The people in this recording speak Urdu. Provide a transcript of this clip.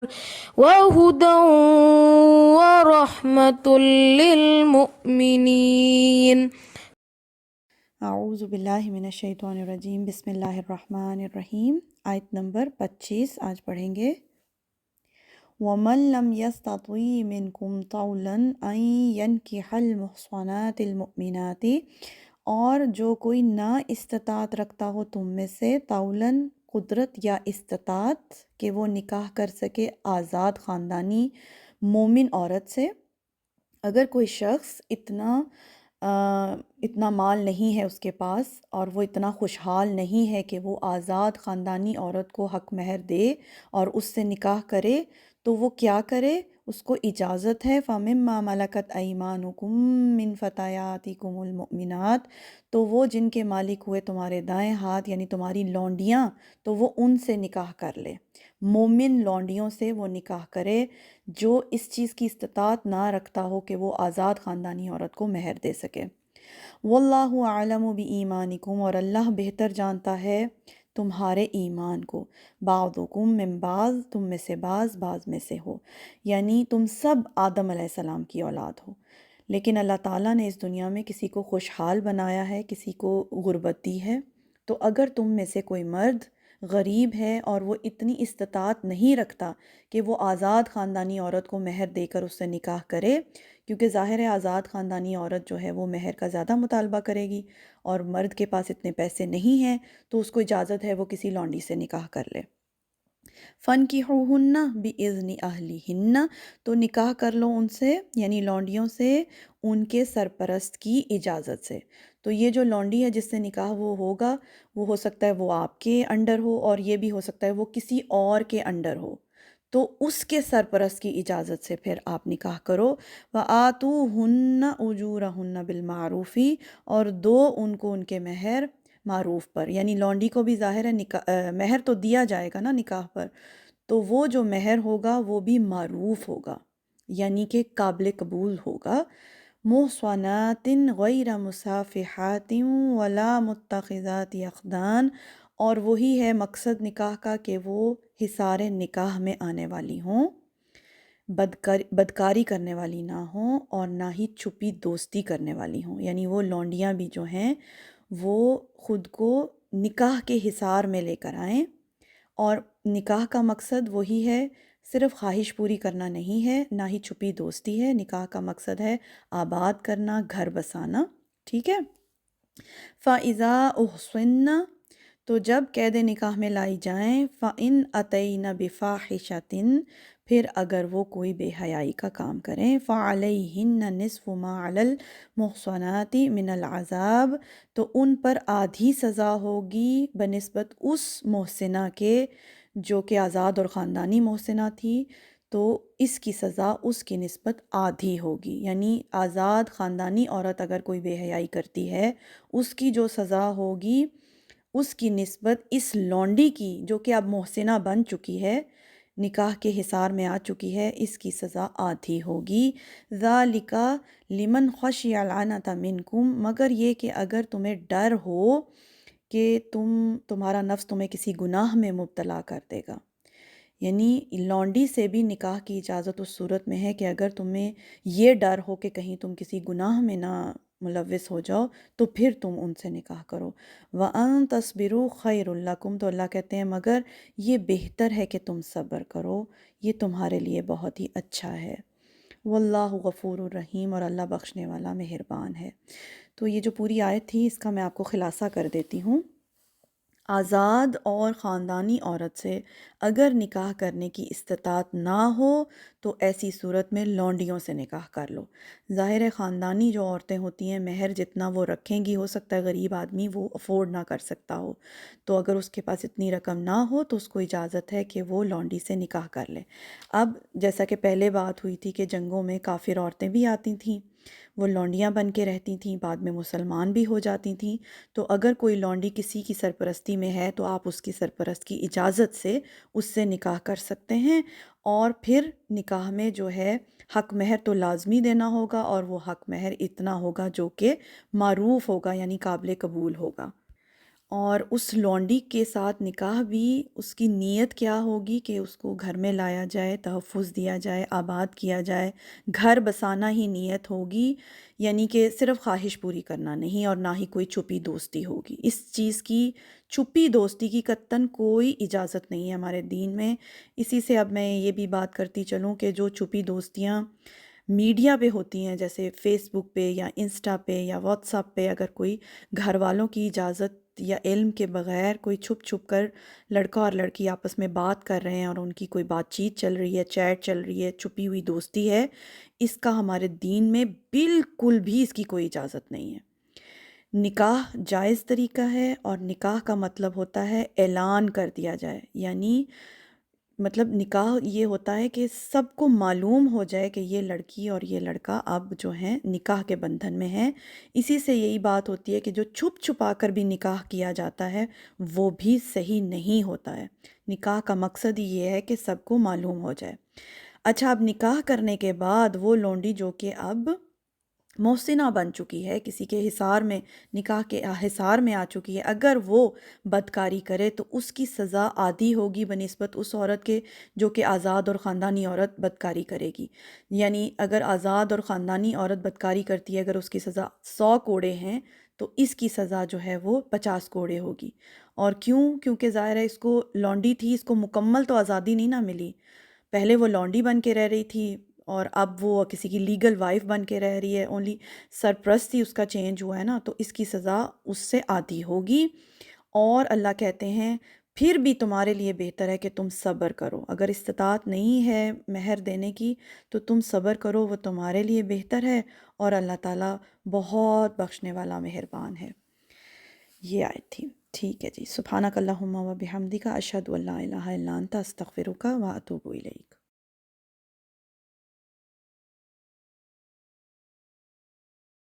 وهدى ورحمة للمؤمنين. اعوذ باللہ من الشیطان الرجیم، بسم اللہ الرحمن الرحیم۔ آیت نمبر 25 آج پڑھیں گے۔ وَمَن لَّمْ يَسْتَطِعْ مِنكُمْ طَوْلًا أَن يَنكِحَ الْمُحْصَنَاتِ الْمُؤْمِنَاتِ، اور جو کوئی نا استطاعت رکھتا ہو تم میں سے، طولاً قدرت یا استطاعت کہ وہ نکاح کر سکے آزاد خاندانی مومن عورت سے۔ اگر کوئی شخص اتنا مال نہیں ہے اس کے پاس، اور وہ اتنا خوشحال نہیں ہے کہ وہ آزاد خاندانی عورت کو حق مہر دے اور اس سے نکاح کرے، تو وہ کیا کرے؟ اس کو اجازت ہے فَمِمَّا مَلَكَتْ أَيْمَانُكُم مِّن فَتَيَاتِكُمُ الْمُؤْمِنَاتِ، تو وہ جن کے مالک ہوئے تمہارے دائیں ہاتھ یعنی تمہاری لونڈیاں، تو وہ ان سے نکاح کر لے، مومن لونڈیوں سے وہ نکاح کرے جو اس چیز کی استطاعت نہ رکھتا ہو کہ وہ آزاد خاندانی عورت کو مہر دے سکے۔ واللہ اعلم بایمانکم، اور اللہ بہتر جانتا ہے تمہارے ایمان کو۔ بعضکم من بعض، تم میں سے بعض میں سے ہو، یعنی تم سب آدم علیہ السلام کی اولاد ہو، لیکن اللہ تعالیٰ نے اس دنیا میں کسی کو خوشحال بنایا ہے، کسی کو غربت دی ہے۔ تو اگر تم میں سے کوئی مرد غریب ہے اور وہ اتنی استطاعت نہیں رکھتا کہ وہ آزاد خاندانی عورت کو مہر دے کر اس سے نکاح کرے، کیونکہ ظاہر ہے آزاد خاندانی عورت جو ہے وہ مہر کا زیادہ مطالبہ کرے گی، اور مرد کے پاس اتنے پیسے نہیں ہیں، تو اس کو اجازت ہے وہ کسی لونڈی سے نکاح کر لے۔ فَانْكِحُوهُنَّ بِإِذْنِ أَهْلِهِنَّ، تو نکاح کر لو ان سے یعنی لونڈیوں سے ان کے سرپرست کی اجازت سے۔ تو یہ جو لونڈی ہے جس سے نکاح وہ ہوگا، وہ ہو سکتا ہے وہ آپ کے انڈر ہو، اور یہ بھی ہو سکتا ہے وہ کسی اور کے انڈر ہو، تو اس کے سرپرست کی اجازت سے پھر آپ نکاح کرو۔ وَآتُوهُنَّ أُجُورَهُنَّ بِالْمَعْرُوفِ، اور دو ان کو ان کے مہر معروف پر، یعنی لونڈی کو بھی ظاہر ہے مہر تو دیا جائے گا نا نکاح پر، تو وہ جو مہر ہوگا وہ بھی معروف ہوگا، یعنی کہ قابل قبول ہوگا۔ محصنات غیر مصافحات ولا متخذات اخدان، اور وہی ہے مقصد نکاح کا کہ وہ حصار نکاح میں آنے والی ہوں، بدکاری کرنے والی نہ ہوں، اور نہ ہی چھپی دوستی کرنے والی ہوں، یعنی وہ لونڈیاں بھی جو ہیں وہ خود کو نکاح کے حصار میں لے کر آئیں، اور نکاح کا مقصد وہی ہے، صرف خواہش پوری کرنا نہیں ہے، نہ ہی چھپی دوستی ہے، نکاح کا مقصد ہے آباد کرنا، گھر بسانا، ٹھیک ہے۔ فَإِذَا أُحْصِنَّ، تو جب قید نکاح میں لائی جائیں، فَإِنْ أَتَيْنَ بِفَاحِشَةٍ، پھر اگر وہ کوئی بے حیائی کا کام کریں، فَعَلَيْهِنَّ نِصْفُ مَا عَلَى الْمُحْصَنَاتِ مِنَ الْعَذَابِ، تو ان پر آدھی سزا ہوگی بنسبت اس محسنہ کے جو کہ آزاد اور خاندانی محسنہ تھی، تو اس کی سزا اس کی نسبت آدھی ہوگی، یعنی آزاد خاندانی عورت اگر کوئی بے حیائی کرتی ہے، اس کی جو سزا ہوگی اس کی نسبت اس لونڈی کی جو کہ اب محسنہ بن چکی ہے، نکاح کے حصار میں آ چکی ہے، اس کی سزا آدھی ہوگی۔ ذَلِکَ لِمَنْ خَشِیَ الْعَنَتَ مِنْکُم، مگر یہ کہ اگر تمہیں ڈر ہو کہ تمہارا نفس تمہیں کسی گناہ میں مبتلا کر دے گا، یعنی لونڈی سے بھی نکاح کی اجازت اس صورت میں ہے کہ اگر تمہیں یہ ڈر ہو کہ کہیں تم کسی گناہ میں نہ ملوث ہو جاؤ، تو پھر تم ان سے نکاح کرو۔ وَأَن تَصْبِرُوا خَيْرٌ لَكُمْ، تو اللہ کہتے ہیں مگر یہ بہتر ہے کہ تم صبر کرو، یہ تمہارے لیے بہت ہی اچھا ہے۔ واللہ غفور الرحیم، اور اللہ بخشنے والا مہربان ہے۔ تو یہ جو پوری آیت تھی اس کا میں آپ کو خلاصہ کر دیتی ہوں۔ آزاد اور خاندانی عورت سے اگر نکاح کرنے کی استطاعت نہ ہو تو ایسی صورت میں لونڈیوں سے نکاح کر لو۔ ظاہر ہے خاندانی جو عورتیں ہوتی ہیں مہر جتنا وہ رکھیں گی، ہو سکتا ہے غریب آدمی وہ افورڈ نہ کر سکتا ہو، تو اگر اس کے پاس اتنی رقم نہ ہو تو اس کو اجازت ہے کہ وہ لونڈی سے نکاح کر لے۔ اب جیسا کہ پہلے بات ہوئی تھی کہ جنگوں میں کافر عورتیں بھی آتی تھیں، وہ لونڈیاں بن کے رہتی تھیں، بعد میں مسلمان بھی ہو جاتی تھیں، تو اگر کوئی لونڈی کسی کی سرپرستی میں ہے تو آپ اس کی سرپرست کی اجازت سے اس سے نکاح کر سکتے ہیں، اور پھر نکاح میں جو ہے حق مہر تو لازمی دینا ہوگا، اور وہ حق مہر اتنا ہوگا جو کہ معروف ہوگا، یعنی قابل قبول ہوگا۔ اور اس لونڈی کے ساتھ نکاح بھی اس کی نیت کیا ہوگی کہ اس کو گھر میں لایا جائے، تحفظ دیا جائے، آباد کیا جائے، گھر بسانا ہی نیت ہوگی، یعنی کہ صرف خواہش پوری کرنا نہیں، اور نہ ہی کوئی چھپی دوستی ہوگی۔ اس چیز کی چھپی دوستی کی قطعاً کوئی اجازت نہیں ہے ہمارے دین میں۔ اسی سے اب میں یہ بھی بات کرتی چلوں کہ جو چھپی دوستیاں میڈیا پہ ہوتی ہیں، جیسے فیس بک پہ یا انسٹا پہ یا واٹس ایپ پہ، اگر کوئی گھر والوں کی اجازت یا علم کے بغیر کوئی چھپ چھپ کر لڑکا اور لڑکی آپس میں بات کر رہے ہیں اور ان کی کوئی بات چیت چل رہی ہے، چیٹ چل رہی ہے، چھپی ہوئی دوستی ہے، اس کا ہمارے دین میں بالکل بھی اس کی کوئی اجازت نہیں ہے۔ نکاح جائز طریقہ ہے، اور نکاح کا مطلب ہوتا ہے اعلان کر دیا جائے، یعنی مطلب نکاح یہ ہوتا ہے کہ سب کو معلوم ہو جائے کہ یہ لڑکی اور یہ لڑکا اب جو ہیں نکاح کے بندھن میں ہیں۔ اسی سے یہی بات ہوتی ہے کہ جو چھپ چھپا کر بھی نکاح کیا جاتا ہے وہ بھی صحیح نہیں ہوتا ہے۔ نکاح کا مقصد ہی یہ ہے کہ سب کو معلوم ہو جائے۔ اچھا، اب نکاح کرنے کے بعد وہ لونڈی جو کہ اب محسنہ بن چکی ہے، کسی کے حصار میں، نکاح کے حصار میں آ چکی ہے، اگر وہ بدکاری کرے تو اس کی سزا عادی ہوگی بنسبت اس عورت کے جو کہ آزاد اور خاندانی عورت بدکاری کرے گی۔ یعنی اگر آزاد اور خاندانی عورت بدکاری کرتی ہے، اگر اس کی سزا 100 کوڑے ہیں تو اس کی سزا جو ہے وہ 50 کوڑے ہوگی۔ اور کیونکہ ظاہر ہے اس کو لونڈی تھی، اس کو مکمل تو آزادی نہیں نہ ملی، پہلے وہ لونڈی بن کے رہ رہی تھی اور اب وہ کسی کی لیگل وائف بن کے رہ رہی ہے، اونلی سرپرست ہی اس کا چینج ہوا ہے نا، تو اس کی سزا اس سے عادی ہوگی۔ اور اللہ کہتے ہیں پھر بھی تمہارے لیے بہتر ہے کہ تم صبر کرو، اگر استطاعت نہیں ہے مہر دینے کی تو تم صبر کرو، وہ تمہارے لیے بہتر ہے، اور اللہ تعالیٰ بہت بخشنے والا مہربان ہے۔ یہ آیت تھی۔ ٹھیک ہے جی، سبحانک اللہم و بحمدک، اشہد ان لا الہ الا انت، استغفرک و اتوب الیک۔